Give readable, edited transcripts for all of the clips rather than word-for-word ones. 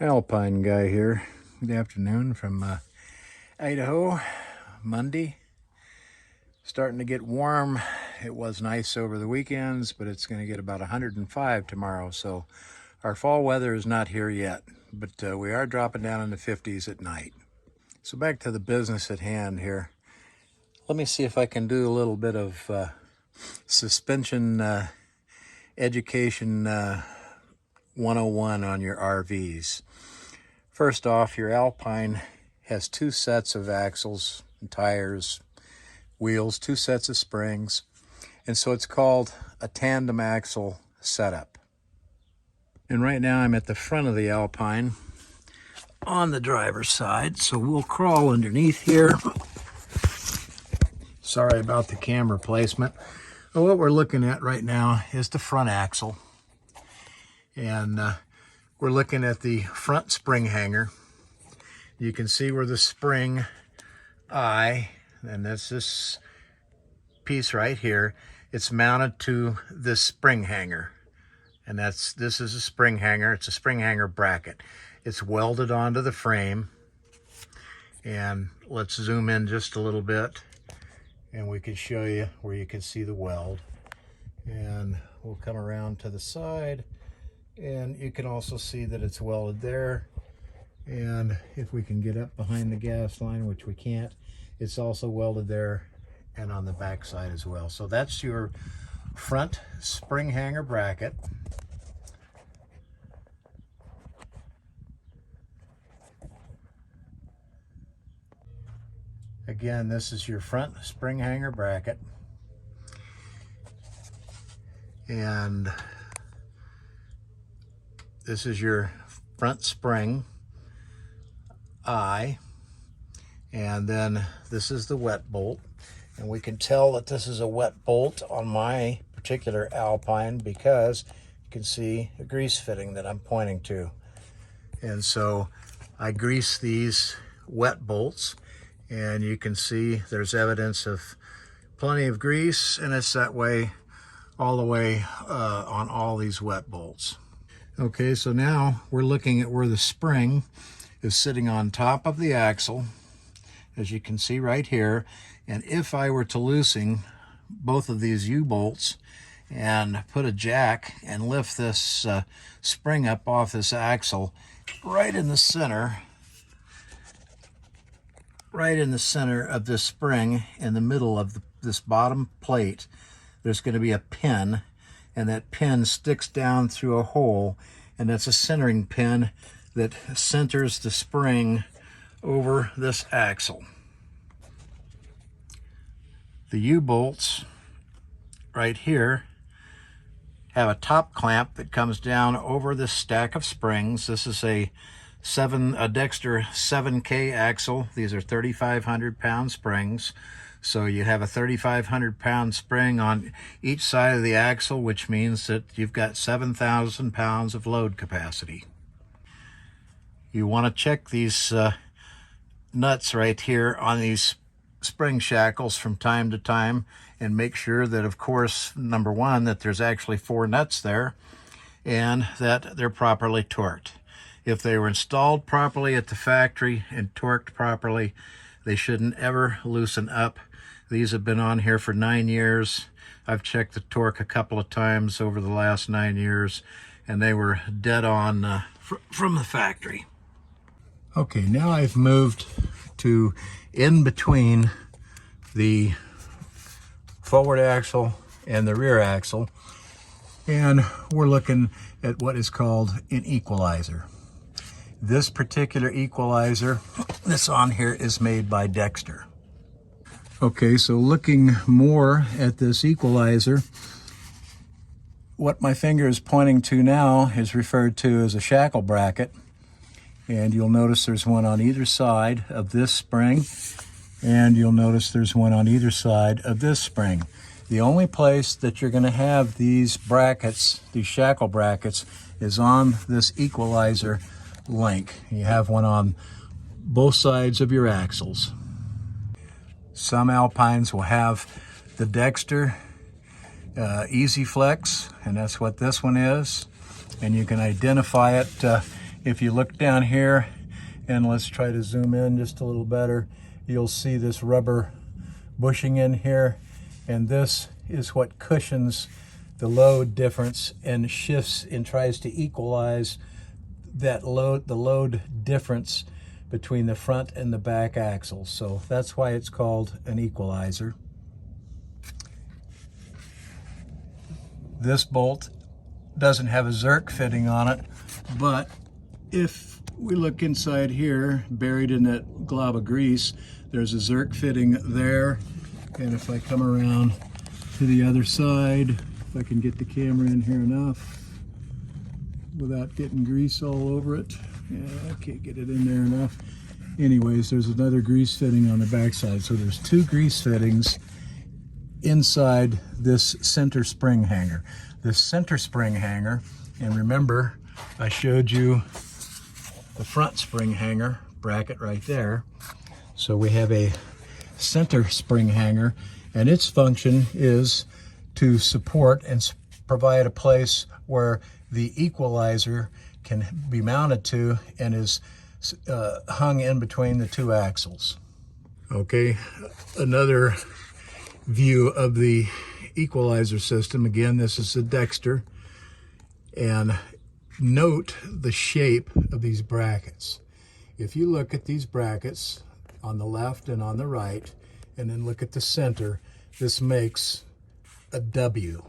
Alpine guy here. Good afternoon from Idaho. Monday. Starting to get warm. It was nice over the weekends, but it's going to get about 105 tomorrow. So our fall weather is not here yet, but we are dropping down in the 50s at night. So back to the business at hand here. Let me see if I can do a little bit of suspension education 101 on your RVs. First off, your Alpine has two sets of axles and tires, wheels, two sets of springs, and so it's called a tandem axle setup. And right now I'm at the front of the Alpine on the driver's side, so we'll crawl underneath here. Sorry about the camera placement. But what we're looking at right now is the front axle. And we're looking at the front spring hanger. You can see where the spring eye, and that's this piece right here, it's mounted to this spring hanger. And this is a spring hanger. It's a spring hanger bracket. It's welded onto the frame. And let's zoom in just a little bit, and we can show you where you can see the weld. And we'll come around to the side, and you can also see that it's welded there. And if we can get up behind the gas line, which we can't, it's also welded there and on the back side as well. So that's your front spring hanger bracket. Again, this is your front spring hanger bracket. And this is your front spring eye. And then this is the wet bolt. And we can tell that this is a wet bolt on my particular Alpine because you can see a grease fitting that I'm pointing to. And so I grease these wet bolts, and you can see there's evidence of plenty of grease, and it's that way all the way on all these wet bolts. Okay, so now we're looking at where the spring is sitting on top of the axle, as you can see right here. And if I were to loosen both of these U-bolts and put a jack and lift this spring up off this axle, right in the center of this spring, in the middle of this bottom plate, there's going to be a pin, and that pin sticks down through a hole, and that's a centering pin that centers the spring over this axle. The U-bolts right here have a top clamp that comes down over this stack of springs. This is a Dexter 7K axle. These are 3,500 pound springs. So you have a 3,500 pound spring on each side of the axle, which means that you've got 7,000 pounds of load capacity. You want to check these nuts right here on these spring shackles from time to time and make sure that, of course, number one, that there's actually 4 nuts there and that they're properly torqued. If they were installed properly at the factory and torqued properly, they shouldn't ever loosen up. These have been on here for 9 years. I've checked the torque a couple of times over the last 9 years, and they were dead on from the factory. Okay, now I've moved to in between the forward axle and the rear axle, and we're looking at what is called an equalizer. This particular equalizer that's on here is made by Dexter. Okay, so looking more at this equalizer, what my finger is pointing to now is referred to as a shackle bracket. And you'll notice there's one on either side of this spring, and you'll notice there's one on either side of this spring. The only place that you're going to have these brackets, these shackle brackets, is on this equalizer link. You have one on both sides of your axles. Some Alpines will have the Dexter Easy Flex, and that's what this one is. And you can identify it If you look down here, and let's try to zoom in just a little better, you'll see this rubber bushing in here, and this is what cushions the load difference and shifts and tries to equalize that the load difference between the front and the back axles. So that's why it's called an equalizer. This bolt doesn't have a Zerk fitting on it, but if we look inside here, buried in that glob of grease, there's a Zerk fitting there. And if I come around to the other side, if I can get the camera in here enough without getting grease all over it. Yeah, I can't get it in there enough. Anyways, there's another grease fitting on the backside. So there's two grease fittings inside this center spring hanger. This center spring hanger, and remember, I showed you the front spring hanger bracket right there. So we have a center spring hanger, and its function is to support and provide a place where the equalizer can be mounted to and is hung in between the two axles. Okay, another view of the equalizer system. Again, this is a Dexter, and note the shape of these brackets. If you look at these brackets on the left and on the right, and then look at the center, this makes a W.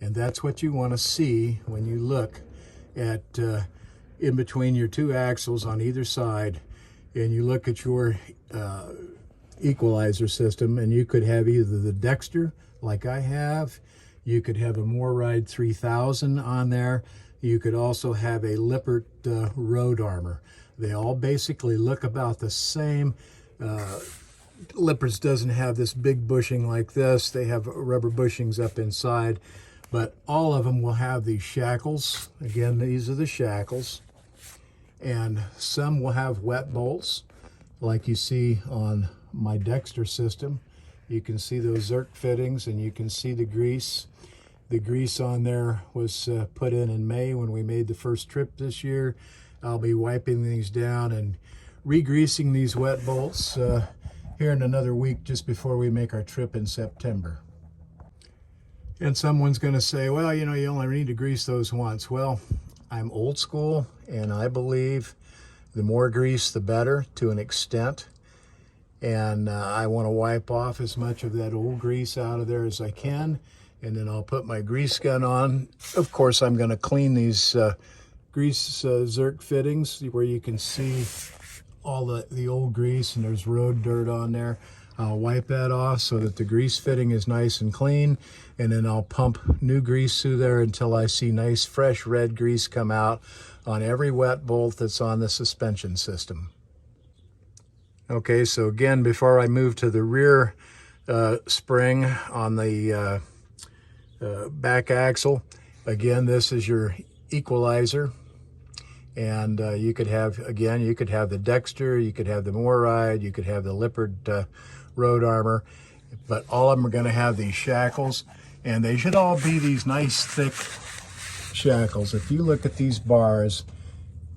And that's what you want to see when you look at in between your two axles on either side, and you look at your equalizer system, and you could have either the Dexter like I have, you could have a Moorride 3000 on there, you could also have a Lippert road armor. They all basically look about the same. Lippert's doesn't have this big bushing like this. They have rubber bushings up inside, but all of them will have these shackles. Again, these are the shackles. And some will have wet bolts, like you see on my Dexter system. You can see those Zerk fittings, and you can see the grease. The grease on there was put in May when we made the first trip this year. I'll be wiping these down and re-greasing these wet bolts here in another week, just before we make our trip in September. And someone's going to say, well, you know, you only need to grease those once. Well, I'm old school, and I believe the more grease, the better, to an extent. And I want to wipe off as much of that old grease out of there as I can, and then I'll put my grease gun on. Of course, I'm going to clean these grease Zerk fittings where you can see all the old grease, and there's road dirt on there. I'll wipe that off so that the grease fitting is nice and clean, and then I'll pump new grease through there until I see nice fresh red grease come out on every wet bolt that's on the suspension system. Okay, so again, before I move to the rear spring on the back axle, again, this is your equalizer. And you could have, again, you could have the Dexter, you could have the Moorride, you could have the Lippert road armor, but all of them are going to have these shackles, and they should all be these nice thick shackles. If you look at these bars,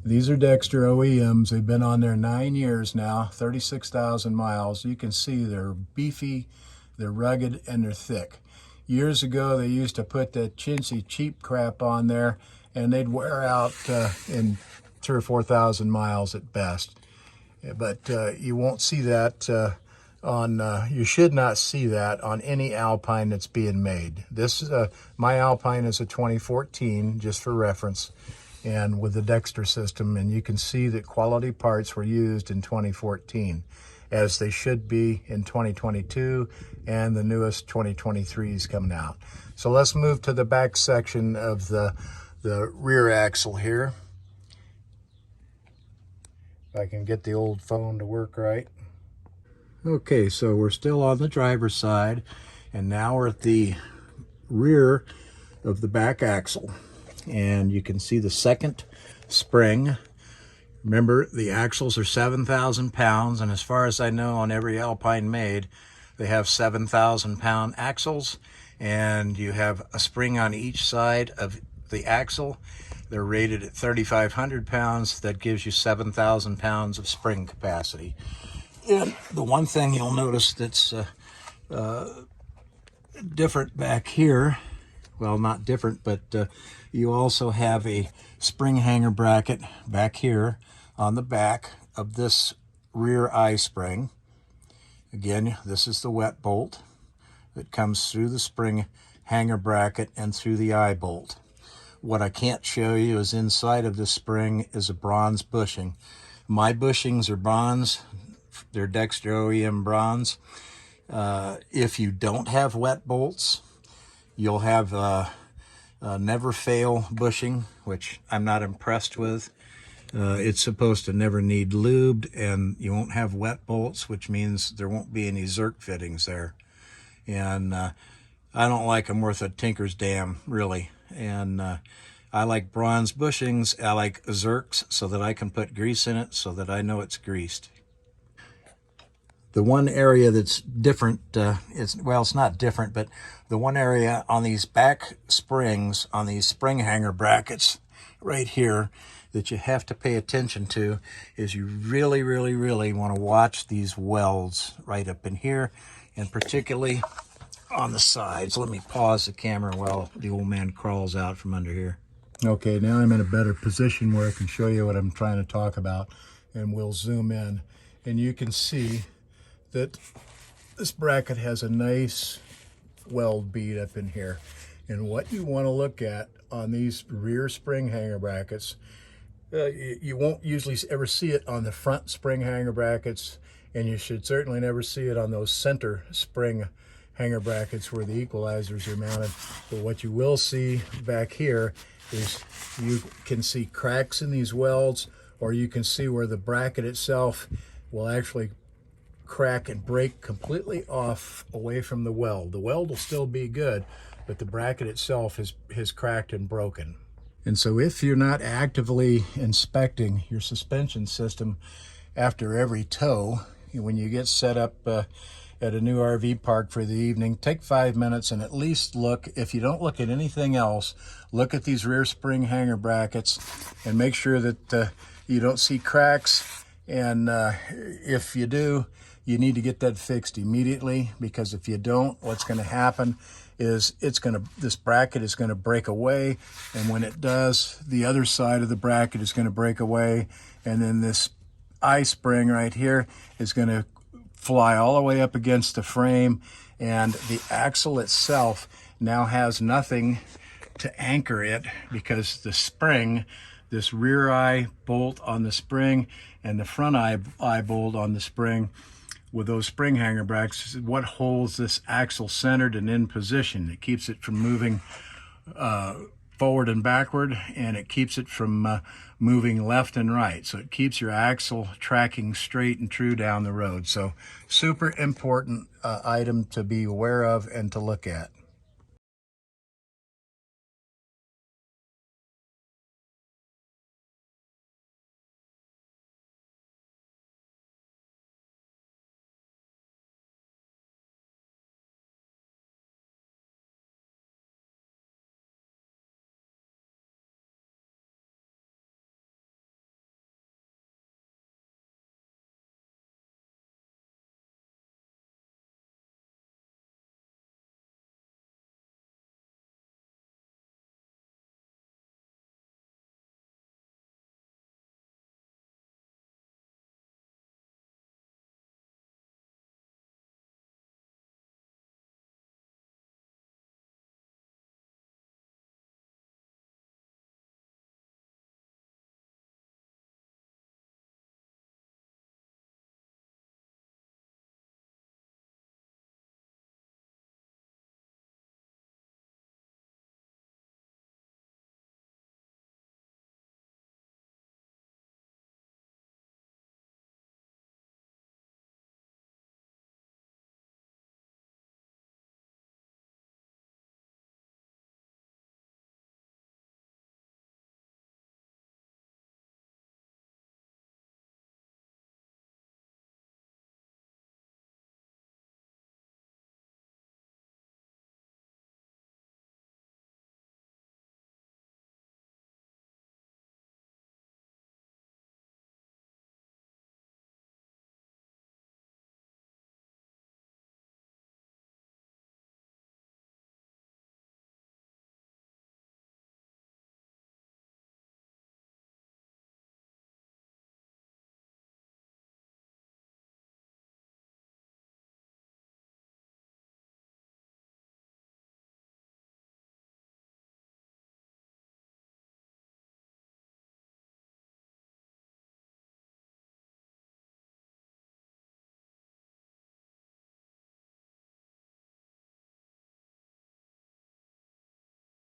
these are Dexter OEMs. They've been on there 9 years now, 36,000 miles. You can see they're beefy, they're rugged, and they're thick. Years ago, they used to put that chintzy cheap crap on there, and they'd wear out in 3,000 or 4,000 miles at best. But you won't see that you should not see that on any Alpine that's being made. This is my Alpine is a 2014, just for reference, and with the Dexter system, and you can see that quality parts were used in 2014, as they should be in 2022, and the newest 2023s coming out. So let's move to the back section of the rear axle here. If I can get the old phone to work right. Okay, so we're still on the driver's side, and now we're at the rear of the back axle, and you can see the second spring. Remember, the axles are 7,000 pounds, and as far as I know, on every Alpine made, they have 7,000 pound axles, and you have a spring on each side of the axle They're rated at 3,500 pounds. That gives you 7,000 pounds of spring capacity. And the one thing you'll notice that's different back here, well, not different, but you also have a spring hanger bracket back here on the back of this rear eye spring. Again, this is the wet bolt that comes through the spring hanger bracket and through the eye bolt. What I can't show you is inside of this spring is a bronze bushing. My bushings are bronze. They're Dexter OEM bronze. If you don't have wet bolts, you'll have a never fail bushing, which I'm not impressed with. It's supposed to never need lubed, and you won't have wet bolts, which means there won't be any Zerk fittings there. And I don't like them worth a tinker's damn, really. And I like bronze bushings. I like Zerks so that I can put grease in it so that I know it's greased. The one area that's different, it's not different, but the one area on these back springs, on these spring hanger brackets right here, that you have to pay attention to is you really, really, really want to watch these welds right up in here, and particularly on the sides. Let me pause the camera while the old man crawls out from under here. Okay, now I'm in a better position where I can show you what I'm trying to talk about, and we'll zoom in, and you can see that this bracket has a nice weld bead up in here. And what you want to look at on these rear spring hanger brackets, you won't usually ever see it on the front spring hanger brackets, and you should certainly never see it on those center spring hanger brackets where the equalizers are mounted. But what you will see back here is you can see cracks in these welds, or you can see where the bracket itself will actually crack and break completely off away from the weld. The weld will still be good, but the bracket itself has cracked and broken. And so if you're not actively inspecting your suspension system after every tow, when you get set up at a new RV park for the evening, take 5 minutes and at least look. If you don't look at anything else, look at these rear spring hanger brackets and make sure that you don't see cracks. And if you do, you need to get that fixed immediately, because if you don't, what's going to happen is this bracket is going to break away, and when it does, the other side of the bracket is going to break away, and then this eye spring right here is going to fly all the way up against the frame, and the axle itself now has nothing to anchor it, because the spring, this rear eye bolt on the spring and the front eye bolt on the spring, with those spring hanger brackets, is what holds this axle centered and in position. It keeps it from moving forward and backward, and it keeps it from moving left and right. So it keeps your axle tracking straight and true down the road. So super important item to be aware of and to look at.